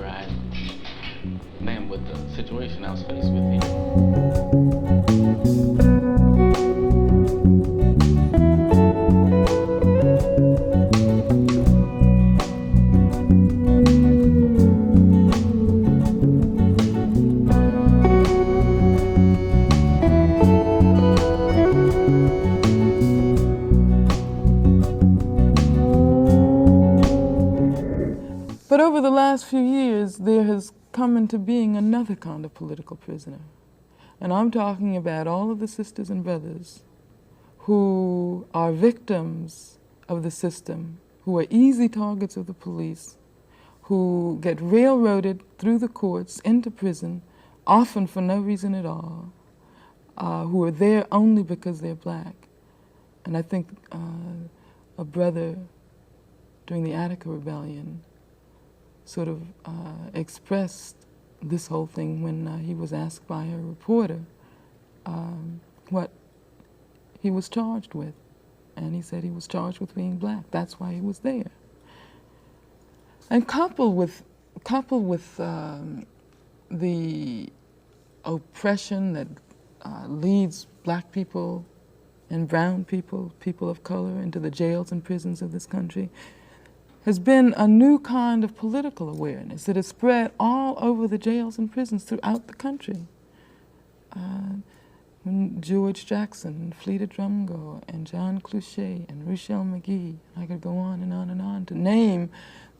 familiarize them with the situation I was faced with here. But over the last few years, there has come into being another kind of political prisoner. And I'm talking about all of the sisters and brothers who are victims of the system, who are easy targets of the police, who get railroaded through the courts into prison, often for no reason at all, who are there only because they're black. And I think a brother during the Attica rebellion sort of expressed this whole thing when he was asked by a reporter what he was charged with. And he said he was charged with being black. That's why he was there. And coupled with the oppression that leads black people and brown people, people of color, into the jails and prisons of this country, has been a new kind of political awareness that has spread all over the jails and prisons throughout the country. When George Jackson, and Fleeta Drumgo, and John Clouchet, and Ruchell McGee, I could go on and on to name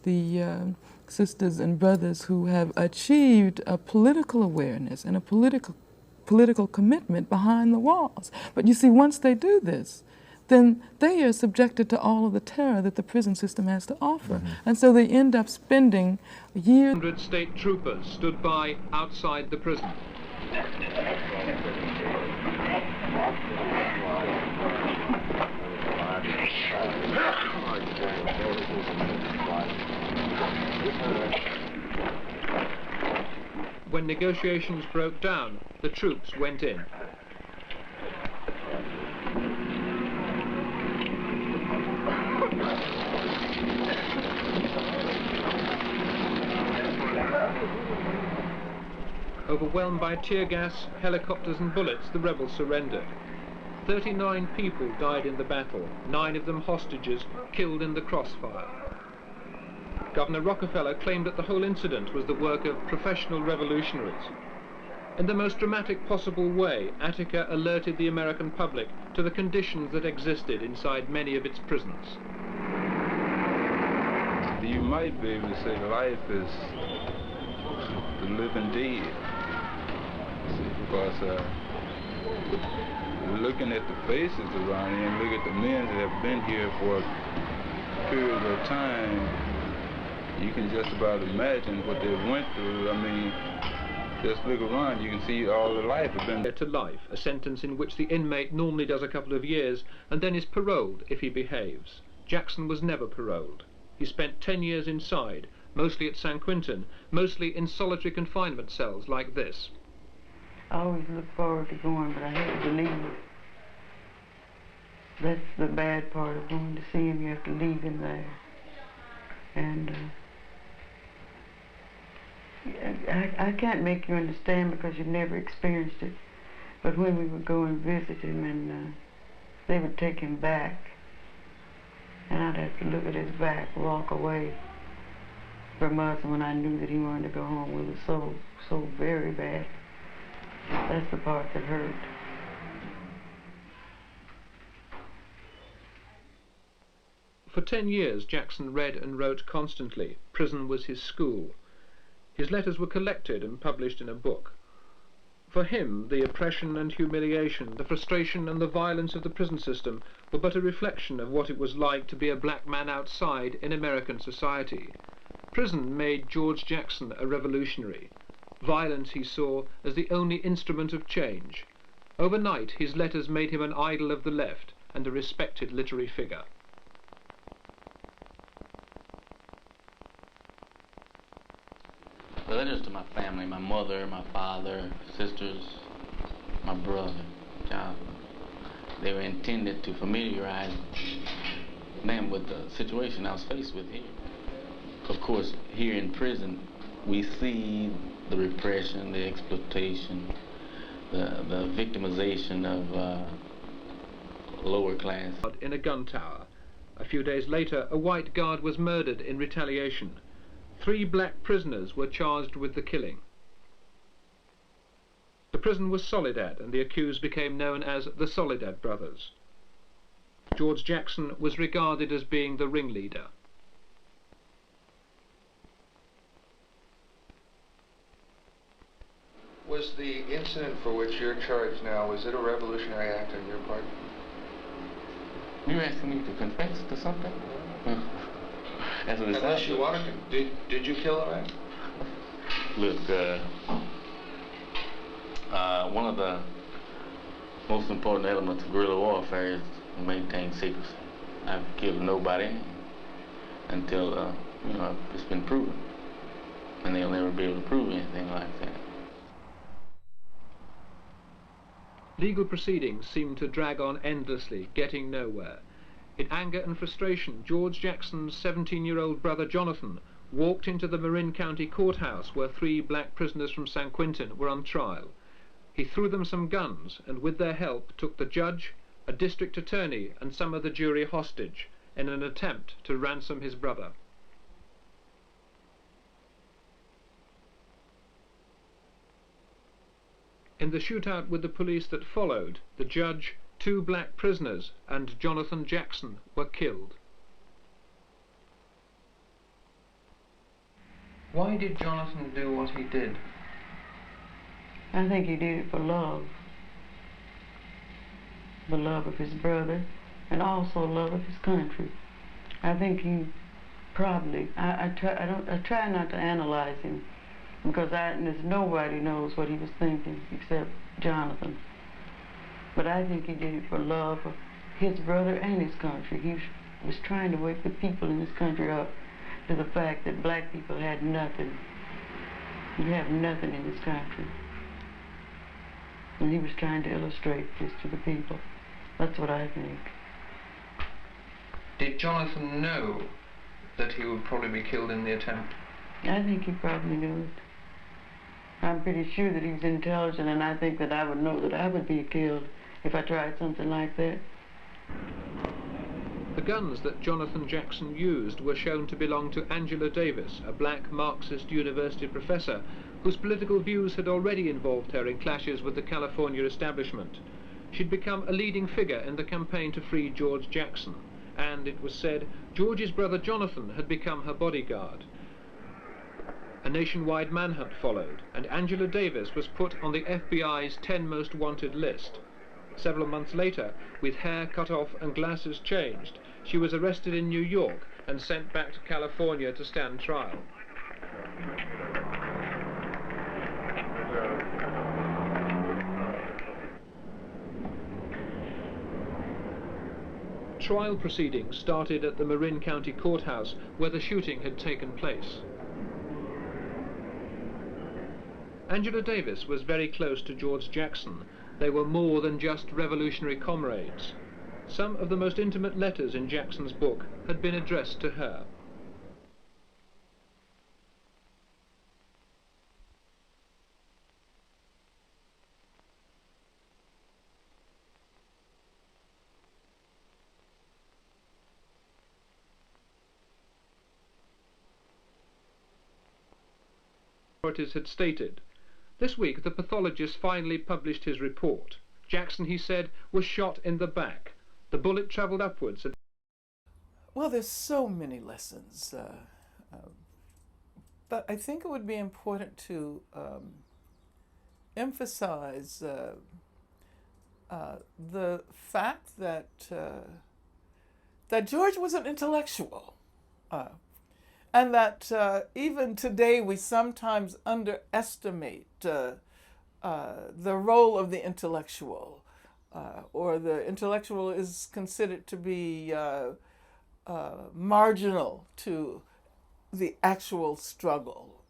the sisters and brothers who have achieved a political awareness and a political commitment behind the walls. But you see, once they do this, then they are subjected to all of the terror that the prison system has to offer. Mm-hmm. And so they end up spending years. 100 state troopers stood by outside the prison. When negotiations broke down, the troops went in. Overwhelmed by tear gas, helicopters and bullets, the rebels surrendered. 39 people died in the battle, 9 of them hostages, killed in the crossfire. Governor Rockefeller claimed that the whole incident was the work of professional revolutionaries. In the most dramatic possible way, Attica alerted the American public to the conditions that existed inside many of its prisons. You might be able to say life is the living dead. Because looking at the faces around here and look at the men that have been here for a period of time, you can just about imagine what they went through. I mean, just look around, you can see all the life has been. To life, a sentence in which the inmate normally does a couple of years and then is paroled if he behaves. Jackson was never paroled. He spent 10 years inside, mostly at San Quentin, mostly in solitary confinement cells like this. I always look forward to going, but I hate to leave. That's the bad part of going to see him. You have to leave him there. And I can't make you understand because you've never experienced it. But when we would go and visit him and they would take him back, and I'd have to look at his back, walk away from us when I knew that he wanted to go home. We were so very bad. That's the part that hurt. For 10 years, Jackson read and wrote constantly. Prison was his school. His letters were collected and published in a book. For him, the oppression and humiliation, the frustration and the violence of the prison system were but a reflection of what it was like to be a black man outside in American society. Prison made George Jackson a revolutionary. Violence he saw as the only instrument of change. Overnight, his letters made him an idol of the left and a respected literary figure. The letters to my family, my mother, my father, sisters, my brother, John, they were intended to familiarize them with the situation I was faced with here. Of course, here in prison, we see the repression, the exploitation, the victimization of lower class. In a gun tower. A few days later, a white guard was murdered in retaliation. 3 black prisoners were charged with the killing. The prison was Soledad, and the accused became known as the Soledad Brothers. George Jackson was regarded as being the ringleader. Was the incident for which you're charged now, was it a revolutionary act on your part? You're asking me to confess to something? As an Unless you wanted to. Did you kill a man? Look, one of the most important elements of guerrilla warfare is to maintain secrecy. I've killed nobody until, it's been proven. And they'll never be able to prove anything like that. Legal proceedings seemed to drag on endlessly, getting nowhere. In anger and frustration, George Jackson's 17-year-old brother Jonathan walked into the Marin County courthouse where 3 black prisoners from San Quentin were on trial. He threw them some guns and with their help took the judge, a district attorney and some of the jury hostage in an attempt to ransom his brother. In the shootout with the police that followed, the judge, 2 black prisoners and Jonathan Jackson were killed. Why did Jonathan do what he did? I think he did it for love. The love of his brother and also love of his country. I think he probably, I try not to analyze him because there's nobody knows what he was thinking except Jonathan. But I think he did it for love of his brother and his country. He was trying to wake the people in this country up to the fact that black people had nothing. You have nothing in this country. And he was trying to illustrate this to the people. That's what I think. Did Jonathan know that he would probably be killed in the attempt? I think he probably knew it. I'm pretty sure that he's intelligent, and I think that I would know that I would be killed if I tried something like that. The guns that Jonathan Jackson used were shown to belong to Angela Davis, a black Marxist university professor whose political views had already involved her in clashes with the California establishment. She'd become a leading figure in the campaign to free George Jackson, and, it was said, George's brother Jonathan had become her bodyguard. A nationwide manhunt followed, and Angela Davis was put on the FBI's 10 most wanted list. Several months later, with hair cut off and glasses changed, she was arrested in New York and sent back to California to stand trial. Trial proceedings started at the Marin County Courthouse where the shooting had taken place. Angela Davis was very close to George Jackson. They were more than just revolutionary comrades. Some of the most intimate letters in Jackson's book had been addressed to her. Authorities had stated. This week the pathologist finally published his report. Jackson, he said, was shot in the back. The bullet travelled upwards. Well, there's so many lessons, but I think it would be important to emphasize the fact that that George was an intellectual, and that even today we sometimes underestimate the role of the intellectual, or the intellectual is considered to be marginal to the actual struggle.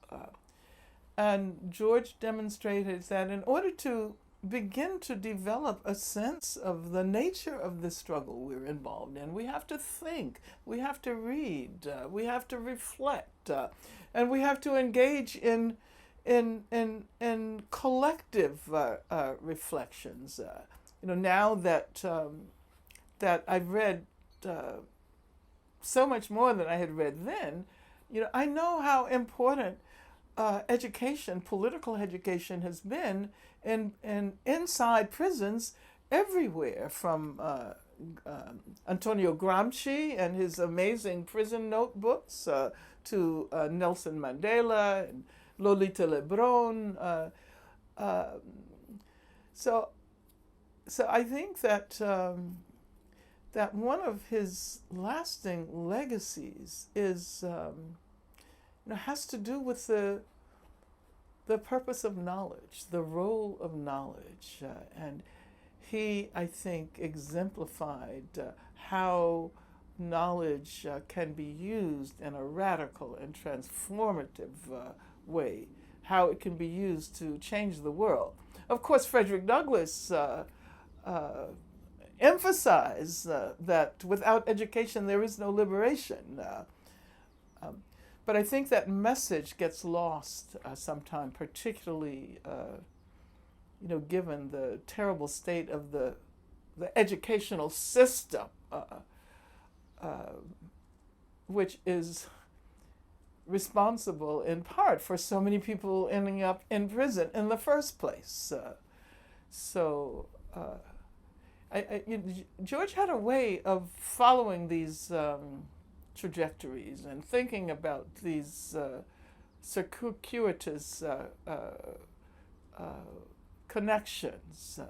And George demonstrated that in order to begin to develop a sense of the nature of the struggle we're involved in. We have to think, we have to read, we have to reflect, and we have to engage in collective reflections. Now that that I've read so much more than I had read then, I know how important education, political education, has been in inside prisons everywhere, from Antonio Gramsci and his amazing prison notebooks to Nelson Mandela and Lolita Lebron. So I think that that one of his lasting legacies is has to do with the purpose of knowledge, the role of knowledge, and he, I think, exemplified how knowledge can be used in a radical and transformative way, how it can be used to change the world. Of course, Frederick Douglass emphasized that without education there is no liberation. But I think that message gets lost sometimes, particularly, given the terrible state of the educational system, which is responsible in part for so many people ending up in prison in the first place. George had a way of following these trajectories and thinking about these circuitous connections.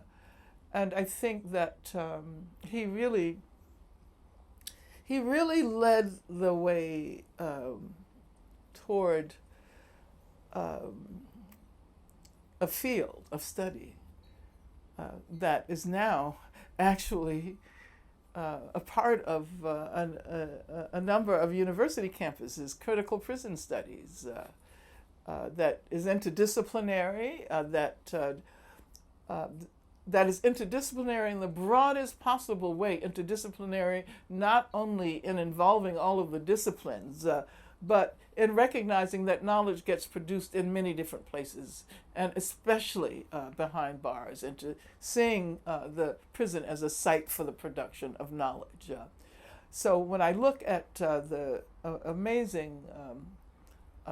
And I think that he really led the way toward a field of study that is now actually a part of a number of university campuses, critical prison studies, that is interdisciplinary, that is interdisciplinary in the broadest possible way, interdisciplinary not only in involving all of the disciplines, but in recognizing that knowledge gets produced in many different places, and especially behind bars, and to seeing the prison as a site for the production of knowledge. So when I look at the amazing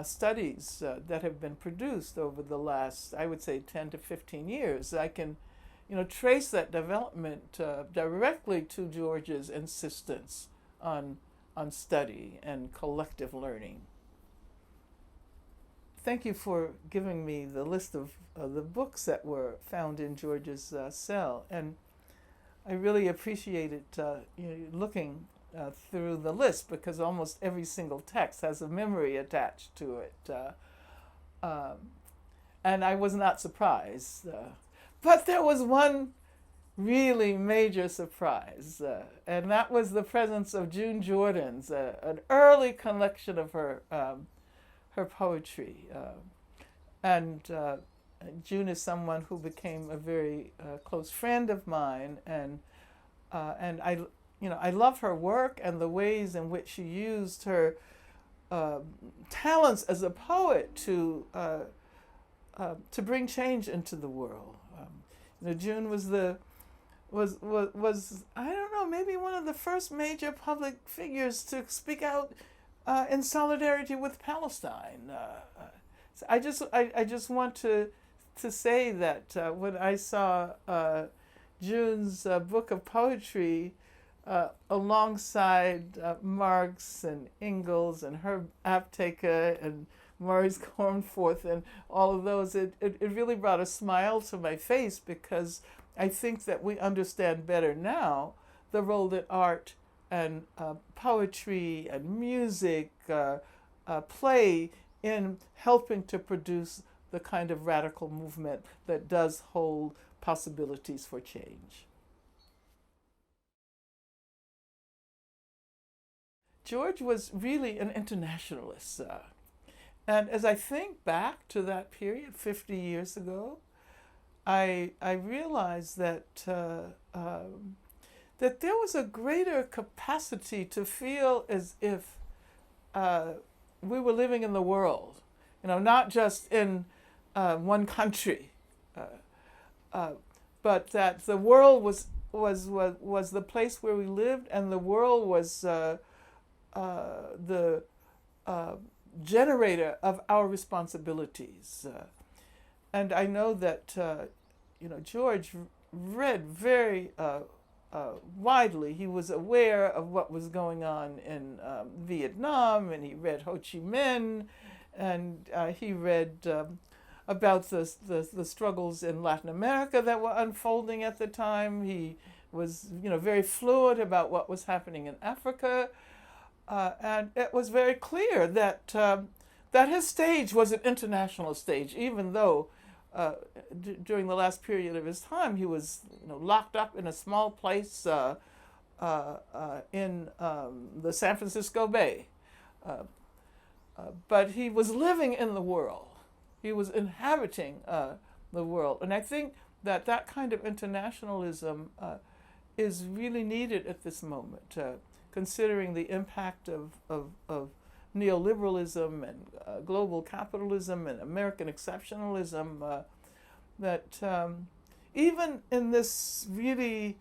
studies that have been produced over the last, I would say, 10 to 15 years, I can trace that development directly to George's insistence on study and collective learning. Thank you for giving me the list of the books that were found in George's cell, and I really appreciated looking through the list, because almost every single text has a memory attached to it, and I was not surprised. But there was one really major surprise, and that was the presence of June Jordan's, an early collection of her poetry. And June is someone who became a very close friend of mine, and I love her work and the ways in which she used her talents as a poet to bring change into the world. June was I don't know, maybe one of the first major public figures to speak out in solidarity with Palestine. So I just want to say that when I saw June's book of poetry alongside Marx and Engels and Herb Attica and Maurice Cornforth and all of those, it really brought a smile to my face, because I think that we understand better now the role that art and poetry and music play in helping to produce the kind of radical movement that does hold possibilities for change. George was really an internationalist. And as I think back to that period 50 years ago, I realized that that there was a greater capacity to feel as if we were living in the world, not just in one country, but that the world was the place where we lived, and the world was the generator of our responsibilities. And I know that George read very widely. He was aware of what was going on in Vietnam, and he read Ho Chi Minh, and he read about the struggles in Latin America that were unfolding at the time. He was very fluent about what was happening in Africa, and it was very clear that that his stage was an international stage, even though during the last period of his time he was locked up in a small place in the San Francisco Bay. But he was living in the world. He was inhabiting the world. And I think that that kind of internationalism is really needed at this moment, considering the impact of neoliberalism and global capitalism and American exceptionalism, that even in this really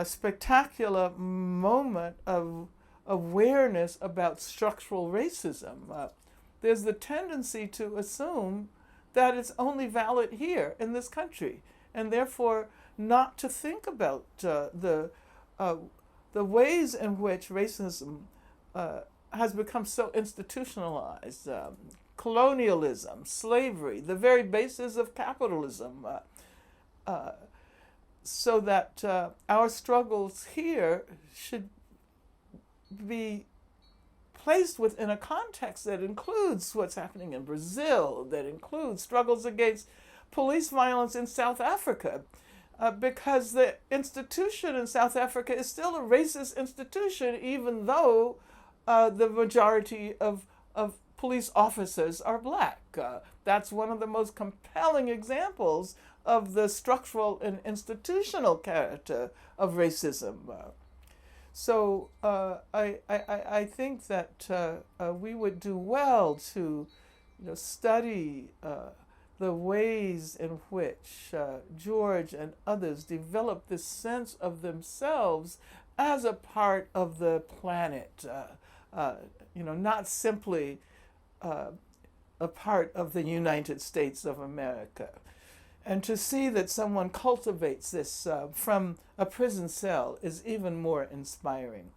spectacular moment of awareness about structural racism, there's the tendency to assume that it's only valid here in this country, and therefore not to think about the ways in which racism has become so institutionalized. Colonialism, slavery, the very basis of capitalism, so that our struggles here should be placed within a context that includes what's happening in Brazil, that includes struggles against police violence in South Africa, because the institution in South Africa is still a racist institution, even though the majority of police officers are black. That's one of the most compelling examples of the structural and institutional character of racism. So I think that we would do well to study the ways in which George and others developed this sense of themselves as a part of the planet, not simply a part of the United States of America. And to see that someone cultivates this from a prison cell is even more inspiring.